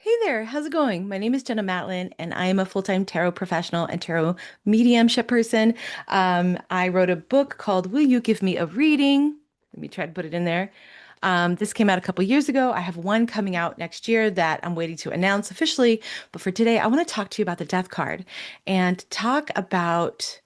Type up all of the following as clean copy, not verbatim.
Hey there, how's it going? My name is Jenna Matlin, and I am a full-time tarot professional and tarot mediumship person. I wrote a book called Will You Give Me a Reading? Let me try to put it in there. This came out a couple years ago. I have one coming out next year that I'm waiting to announce officially. But for today, I want to talk to you about the death card and talk about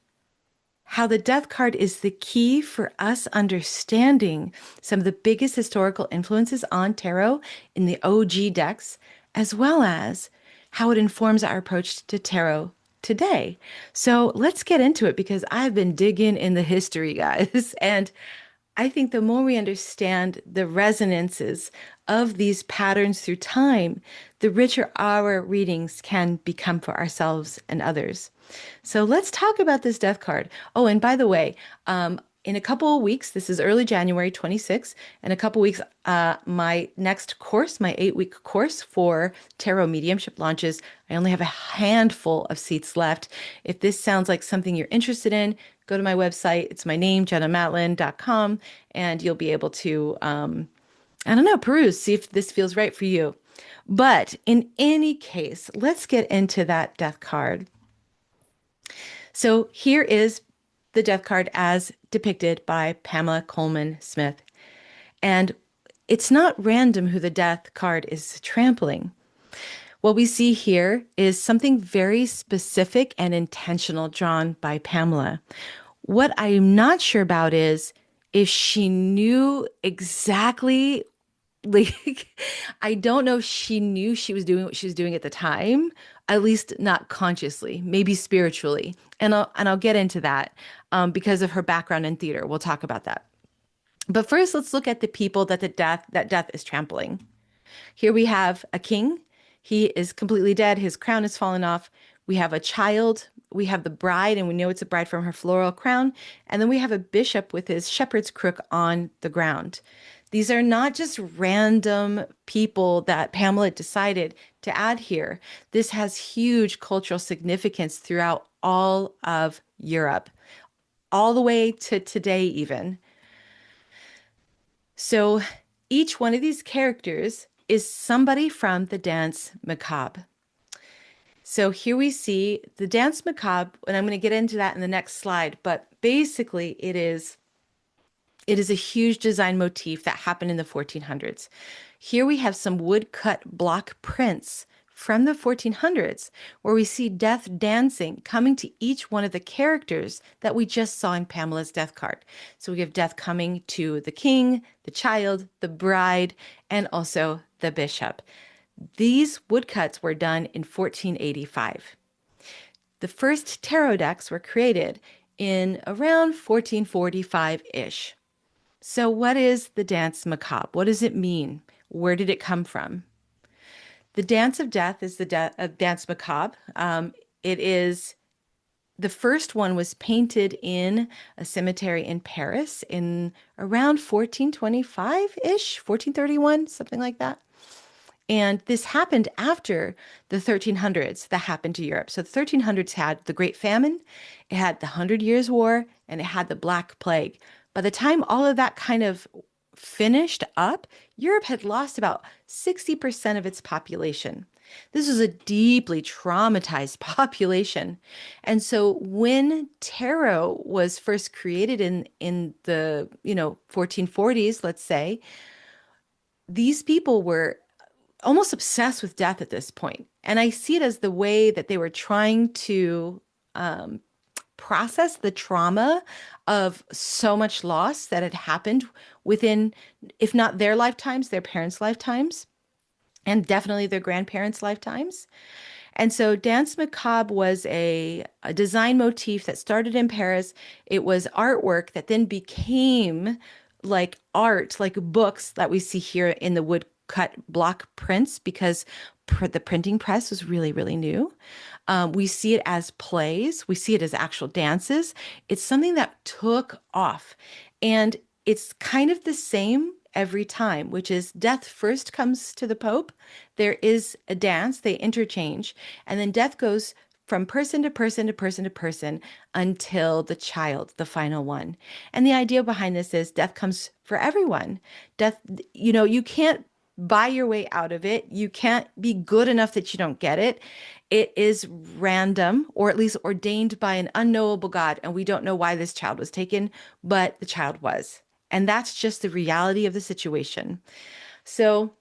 how the death card is the key for us understanding some of the biggest historical influences on tarot in the OG decks, as well as how it informs our approach to tarot today. So let's get into it because I've been digging in the history, guys. And I think the more we understand the resonances of these patterns through time, the richer our readings can become for ourselves and others. So let's talk about this death card. Oh, and by the way, in a couple of weeks, this is early January 26th, in a couple of weeks, my next course, my 8-week course for tarot mediumship launches. I only have a handful of seats left. If this sounds like something you're interested in, go to my website. It's my name, jennamatlin.com, and you'll be able to, I don't know, peruse, see if this feels right for you. But in any case, let's get into that death card. So here is the death card as depicted by Pamela Coleman Smith. And it's not random who the death card is trampling. What we see here is something very specific and intentional drawn by Pamela. What I'm not sure about is if she knew exactly, like, I don't know if she knew she was doing what she was doing at the time, at least not consciously, maybe spiritually. And I'll get into that because of her background in theater. We'll talk about that. But first, let's look at the people that death is trampling. Here we have a king. He is completely dead. His crown has fallen off. We have a child. We have the bride, and we know it's a bride from her floral crown. And then we have a bishop with his shepherd's crook on the ground. These are not just random people that Pamela decided to add here. This has huge cultural significance throughout all of Europe, all the way to today, even. So each one of these characters is somebody from the dance macabre. So here we see the dance macabre, and I'm going to get into that in the next slide, but basically it is a huge design motif that happened in the 1400s. Here we have some woodcut block prints from the 1400s where we see death dancing coming to each one of the characters that we just saw in Pamela's death card. So we have death coming to the king, the child, the bride, and also the bishop. These woodcuts were done in 1485. The first tarot decks were created in around 1445-ish. So what is the dance macabre? What does it mean? Where did it come from? The Dance of Death is the dance macabre. It is the first one was painted in a cemetery in Paris in around 1425-ish, 1431, something like that. And this happened after the 1300s that happened to Europe. So the 1300s had the Great Famine, it had the Hundred Years' War, and it had the Black Plague. By the time all of that kind of finished up, Europe had lost about 60% of its population. This was a deeply traumatized population. And so when tarot was first created in the, 1440s, let's say, these people were almost obsessed with death at this point. And I see it as the way that they were trying to process the trauma of so much loss that had happened within, if not their lifetimes, their parents' lifetimes, and definitely their grandparents' lifetimes. And so Dance Macabre was a design motif that started in Paris. It was artwork that then became like art, like books that we see here in the woodcut block prints because the printing press was really, really new. We see it as plays. We see it as actual dances. It's something that took off. And it's kind of the same every time, which is death first comes to the Pope. There is a dance, they interchange, and then death goes from person to person to person to person until the child, the final one. And the idea behind this is death comes for everyone. Death, you can't buy your way out of it. You can't be good enough that you don't get it. It is random, or at least ordained by an unknowable God. And we don't know why this child was taken, but the child was. And that's just the reality of the situation. So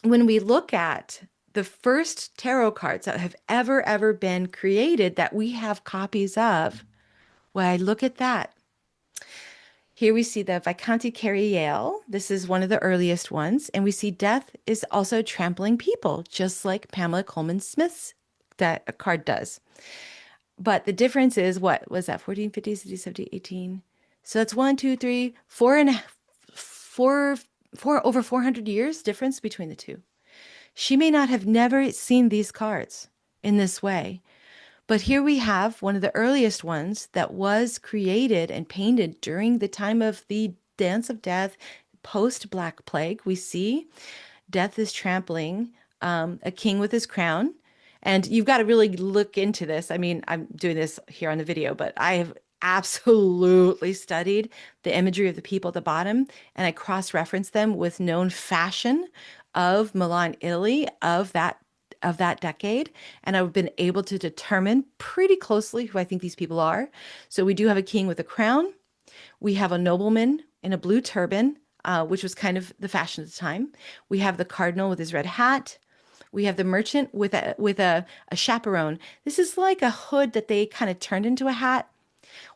when we look at the first tarot cards that have ever been created that we have copies of, well, I look at that. Here we see the Visconti Carriel. This is one of the earliest ones. And we see death is also trampling people, just like Pamela Coleman Smith's that a card does. But the difference is, what was that? 14, 15, 16, 17, 18. So that's 1, 2, 3, 4 and a half, over 400 years difference between the two. She may not have never seen these cards in this way. But here we have one of the earliest ones that was created and painted during the time of the Dance of Death, post Black Plague. We see death is trampling a king with his crown. And you've got to really look into this. I mean, I'm doing this here on the video, but I have absolutely studied the imagery of the people at the bottom, and I cross-reference them with known fashion of Milan, Italy, of that decade, and I've been able to determine pretty closely who I think these people are. So we do have a king with a crown. We have a nobleman in a blue turban, which was kind of the fashion at the time. We have the cardinal with his red hat. We have the merchant with a chaperone. This is like a hood that they kind of turned into a hat.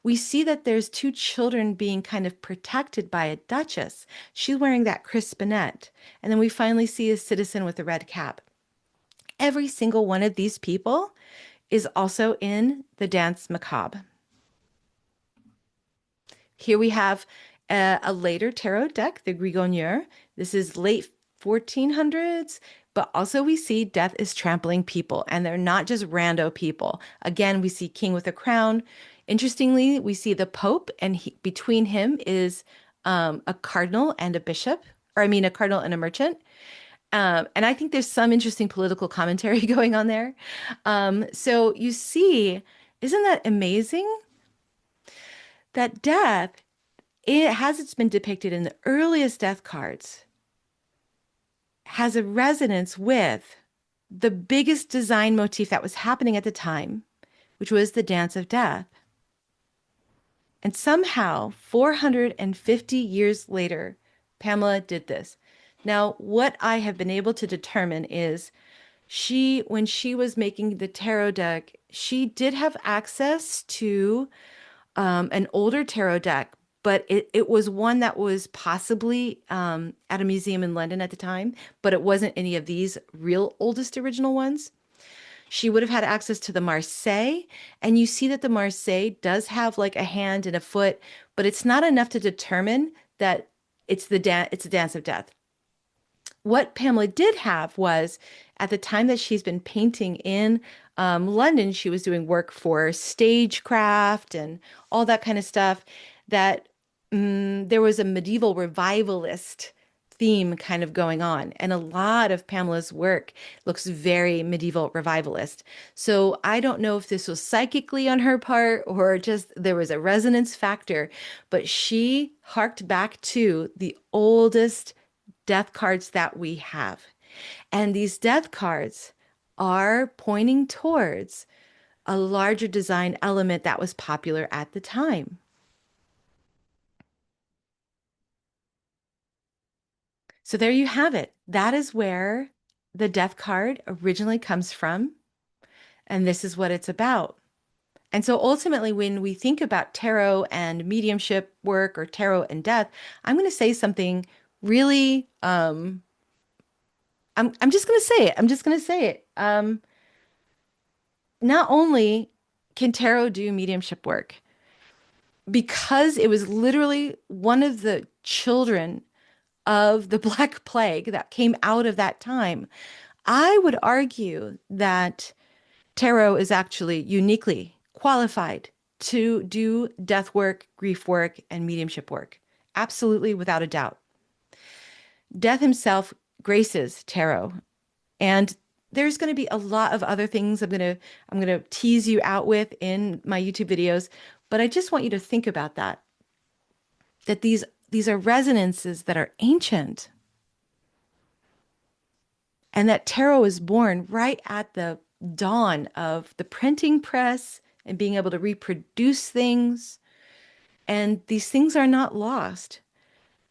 We see that there's two children being kind of protected by a duchess. She's wearing that crispinet. And then we finally see a citizen with a red cap. Every single one of these people is also in the Dance Macabre. Here we have a later tarot deck, the Grigonier. This is late 1400s, but also we see death is trampling people, and they're not just rando people. Again, we see king with a crown. Interestingly, we see the Pope, and between him is a cardinal and a bishop, or I mean, a cardinal and a merchant. And I think there's some interesting political commentary going on there. So you see, isn't that amazing? That death, it's been depicted in the earliest death cards, has a resonance with the biggest design motif that was happening at the time, which was the Dance of Death. And somehow, 450 years later, Pamela did this. Now, what I have been able to determine is when she was making the tarot deck, she did have access to an older tarot deck, but it was one that was possibly at a museum in London at the time, but it wasn't any of these real oldest original ones. She would have had access to the Marseille, and you see that the Marseille does have like a hand and a foot, but it's not enough to determine that it's the Dance of Death. What Pamela did have was, at the time that she's been painting in London, she was doing work for stagecraft and all that kind of stuff, that there was a medieval revivalist theme kind of going on. And a lot of Pamela's work looks very medieval revivalist. So I don't know if this was psychically on her part or just there was a resonance factor, but she harked back to the oldest death cards that we have. And these death cards are pointing towards a larger design element that was popular at the time. So there you have it. That is where the death card originally comes from. And this is what it's about. And so ultimately, when we think about tarot and mediumship work or tarot and death, I'm going to say something really, I'm just going to say it. I'm just going to say it. Not only can tarot do mediumship work, because it was literally one of the children of the Black Plague that came out of that time, I would argue that tarot is actually uniquely qualified to do death work, grief work, and mediumship work. Absolutely, without a doubt. Death himself graces tarot. And there's going to be a lot of other things I'm going to tease you out with in my YouTube videos, but I just want you to think about that. That these are resonances that are ancient. And that tarot was born right at the dawn of the printing press and being able to reproduce things. And these things are not lost.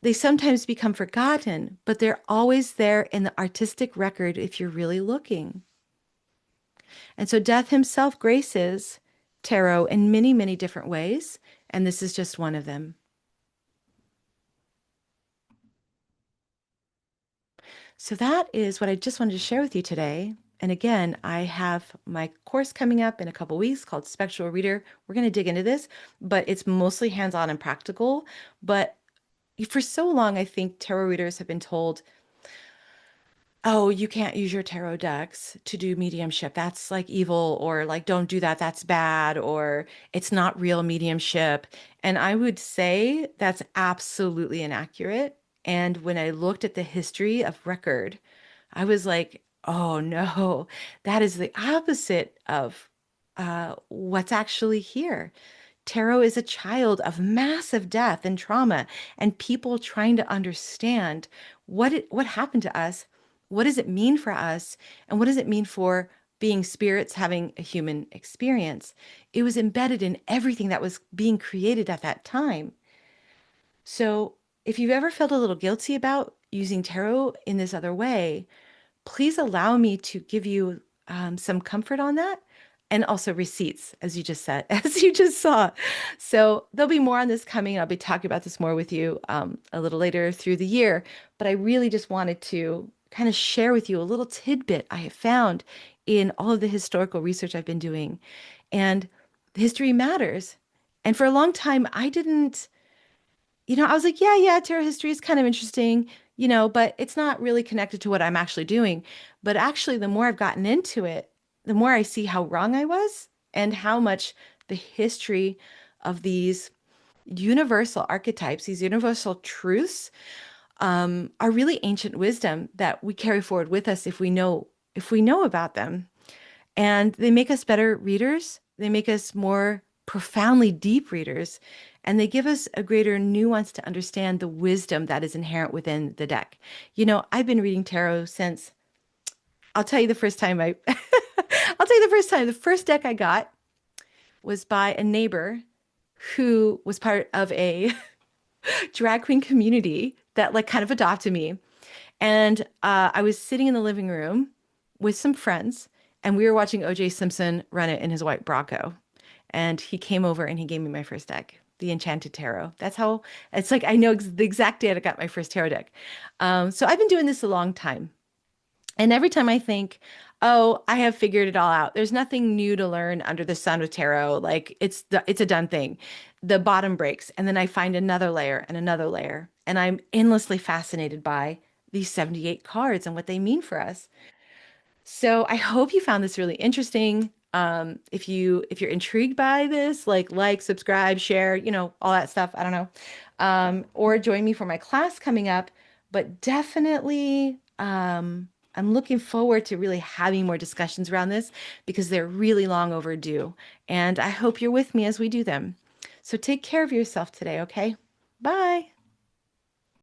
They sometimes become forgotten, but they're always there in the artistic record if you're really looking. And so Death himself graces tarot in many, many different ways, and this is just one of them. So that is what I just wanted to share with you today. And again, I have my course coming up in a couple weeks called Spectral Reader. We're going to dig into this, but it's mostly hands-on and practical. But for so long, I think tarot readers have been told, oh, you can't use your tarot decks to do mediumship. That's like evil, or like, don't do that. That's bad, or it's not real mediumship. And I would say that's absolutely inaccurate. And when I looked at the history of record, I was like, oh no, that is the opposite of what's actually here. Tarot is a child of massive death and trauma, and people trying to understand what happened to us, what does it mean for us, and what does it mean for being spirits having a human experience. It was embedded in everything that was being created at that time. So, if you've ever felt a little guilty about using tarot in this other way, please allow me to give you some comfort on that, and also receipts, as you just said, as you just saw. So there'll be more on this coming. I'll be talking about this more with you a little later through the year. But I really just wanted to kind of share with you a little tidbit I have found in all of the historical research I've been doing. And history matters. And for a long time, I didn't, I was like, yeah, tarot history is kind of interesting, but it's not really connected to what I'm actually doing. But actually, the more I've gotten into it, the more I see how wrong I was and how much the history of these universal archetypes, these universal truths, are really ancient wisdom that we carry forward with us if we know about them. And they make us better readers. They make us more profoundly deep readers. And they give us a greater nuance to understand the wisdom that is inherent within the deck. I've been reading tarot since, I'll tell you the first time I'll tell you the first time. The first deck I got was by a neighbor who was part of a drag queen community that like kind of adopted me. And I was sitting in the living room with some friends, and we were watching O.J. Simpson run it in his white Bronco. And he came over and he gave me my first deck, the Enchanted Tarot. That's how it's like I know the exact date I got my first tarot deck. So I've been doing this a long time. And every time I think, oh, I have figured it all out. There's nothing new to learn under the sun with tarot. Like it's a done thing. The bottom breaks, and then I find another layer and another layer, and I'm endlessly fascinated by these 78 cards and what they mean for us. So I hope you found this really interesting. If you're intrigued by this, like, subscribe, share, all that stuff. I don't know. Or join me for my class coming up. But definitely, I'm looking forward to really having more discussions around this because they're really long overdue. And I hope you're with me as we do them. So take care of yourself today, okay? Bye.